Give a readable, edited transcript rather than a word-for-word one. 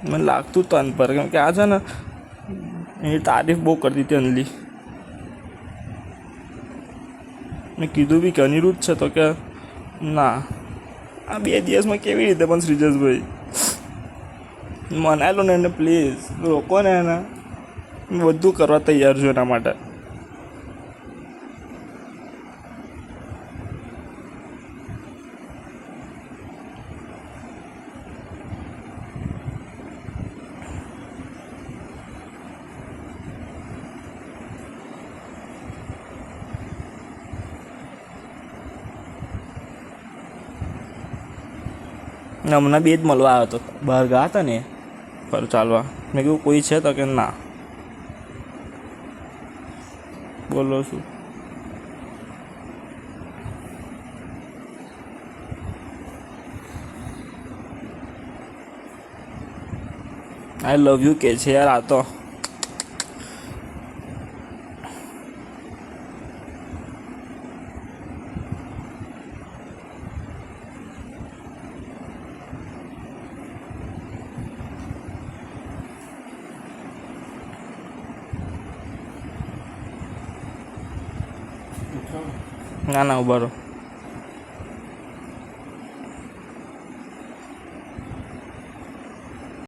મને લાગતું તન પર, કેમ કે આ છે ને એની તારીફ બહુ કરતી હતી અનલી. મેં કીધું બી કે અનિરુદ્ધ છે, તો કે ના. આ 2 દિવસમાં કેવી રીતે પણ શ્રીજેશભાઈ મનાય લો ને એને, પ્લીઝ રોકો ને એને. બધું કરવા તૈયાર છું એના માટે. હમણાં 2 જ મળવા આવ્યો હતો, બહાર ગયા હતા ને પર ચાલવા. મેં કીધું કોઈ છે, તો કે ના. બોલો શું? આઈ લવ યુ કે છે યાર આ તો. ના ના, ઉભા રહો.